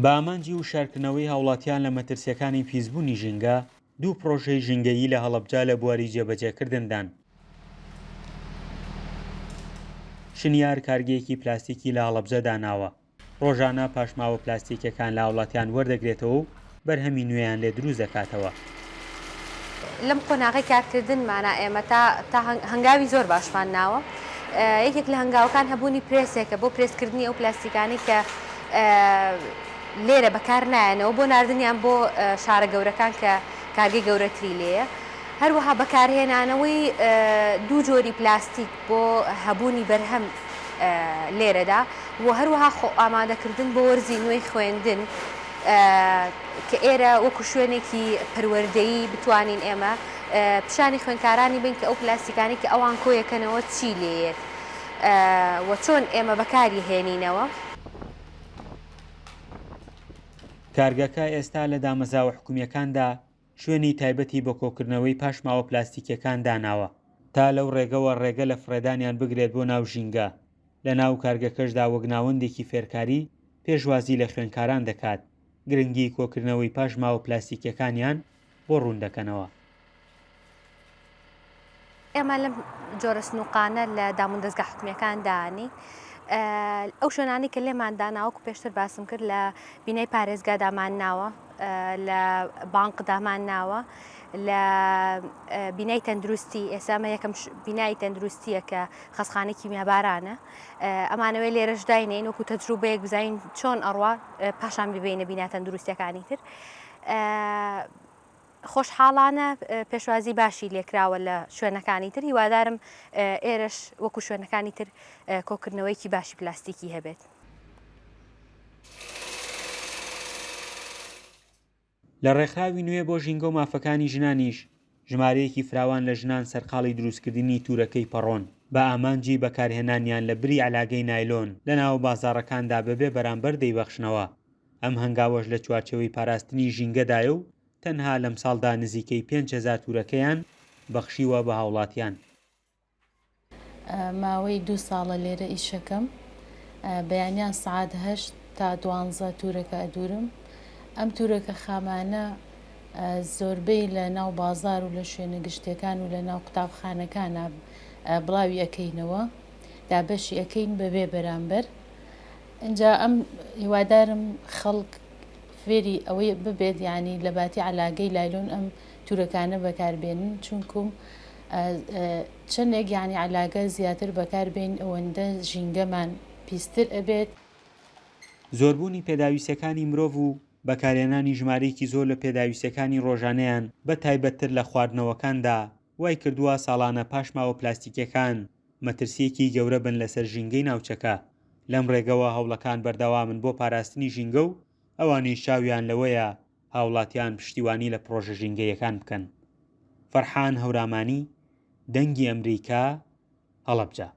بە ئامانجی و شارکردنەوەی هاوڵاتیان لە مەترسیەکانی پیسبوونی ژینگە، دوو پرۆژەی ژینگەیی لە هەڵەبجە لە بواری جێبەجێکردندان. شنیار کارگەیەکی پلاستیکی لە هەڵەبجە داناوە. ڕۆژانە پاشماوە پلاستیکەکان لە وڵاتیان وەردەگرێتەوە و بەرهەمی نوێیان لێ دروست دەکاتەوە. لەم قۆناغی کارکردنمانە ئێمە تا هەنگاوی زۆر باشمان ناوە. یەکێک لە هەنگاوەکان هەبوونی پرێسێکە بۆ پرێسکردنی ئەو پلاستیکانی کە لێرە بەکار نایەنەوە بۆ ناردنیان بۆ شارە گەورەکان کە کارگەی گەورەتری لێیە. هەروەها بەکارهێنانەوەی دوو جۆری پلاستیک بۆ هەبوونی بەرهەم لێرەدا و هەروەها ئامادەکردن بۆ وەرزی نوێی خوێندن کە ئێرە وەکو شوێنێکی پەروەردەیی بتوانین ئێمە پیشانی خوێندکارانی بین کە ئەو پلاستیکانی کە ئەوان کۆیەکەنەوە چی لێیت و چۆن ئێمە بەکاری هێنینەوە. کارگەکە ئێستا لە دامەزاوە حکومیەکاندا شوێنی تایبەتی بە کۆکردنەوەی پاشماوە پلاستیکەکان داناوە تا لەو ڕێگەوە ڕێگە لە فرێدانیان بگرێت بۆ ناو ژینگە. لە ناو کارگەکەشدا وەگناوەندێکی فێرکاری پێشوازی لە خوێندکاران دەکات گرنگی کۆکردنەوەی پاشماوە پلاستیکەکانیان بۆ ڕوون دەکەنەوە. ئێمە لەم جۆرە سنووقانە لە دامون دەستگا حکومیەکان دانی ئەو شوێنانی کە لێمان داناوەکو پێشتر باسم کرد لە بینەی پارێزگا دامان ناوە، لە بانک دامان ناوە، لە بینای تەندروستی ئێسامە یەکەم بینایی تەندروستیە کە خەسخانەی کیمیابارانە ئەمانەوەی لێرەش داینین وەکو تەجروبەیەک بزانین چۆن ئەڕوا پاشان ببینە بینا تەندروستیەکانی تر. خۆشحاڵانە پێشوازی باشی لێکراوە لە شوێنەکانی تر. هیوادارم ئێرەش وەکو شوێنەکانی تر کۆکردنەوەیکی باشی پلاستیکی هەبێت. لە ڕێکخراوی نوێ بۆ ژینگە و مافەکانی ژنانیش ژمارەیەکی فراوان لە ژنان سەرقاڵی دروستکردنی تورەکەی پەڕۆن بە ئامانجی بەکارهێنانیان لە بری عەلاگەی نایلۆن لە ناو بازاڕەکاندا بەبێ بەرامبەر دەیبەخشنەوە. ئەم هەنگاوەش لە چوارچەوەی پاراستنی ژینگەدایە و تەنها لەم ساڵدا نزیکەی 5,000 تورەکەیان بەخشیوە بە هاوڵاتیان. ماوەی 2 ساڵە لێرە ئیشەکەم، بەیانیان سعات 8 تا 12 تورەکە ئەدورم. ئەم تورەکە خامانە زۆربەی لە ناو بازار و لە شوێنە گشتەکان و لە ناو قوتابخانەکانە بڵاوی ئەەکەینەوە، دابەشی ئەەکەین بەبێ بەرامبەر. اینجا ئەم هیوادارم خەڵک فێری ئەوەی ببێت، یعنی لە باتی عەلاگەی لایلۆن ئەم تورەکانە بەکاربێنن، چونکم چەندێک یعنی عەلاگە زیاتر بەکاربێن ئەوەندە ژینگەمان پیستر ئەبێت. زۆربوونی پێداویستەکانی مرۆڤ و بەکارهێنانی ژمارەیەکی زۆر لە پێداویستەکانی ڕۆژانەیان بە تایبەتتر لە خواردنەوەکاندا وای کردووە ساڵانە پاشماوە پلاستیکەکان مەترسیەکی گەورە بن لەسەر ژینگەی ناوچەکە. لەم ڕێگەوە هەوڵەکان بەردەوامن بۆ پاراستنی ژینگە و ئەوانیش چاویان لەوەیە هاوڵاتیان پشتیوانی لە پرۆژە ژینگەیەکان بکەن. فەرحان هەورامانی، دەنگی ئەمریکا، هەڵەبجە.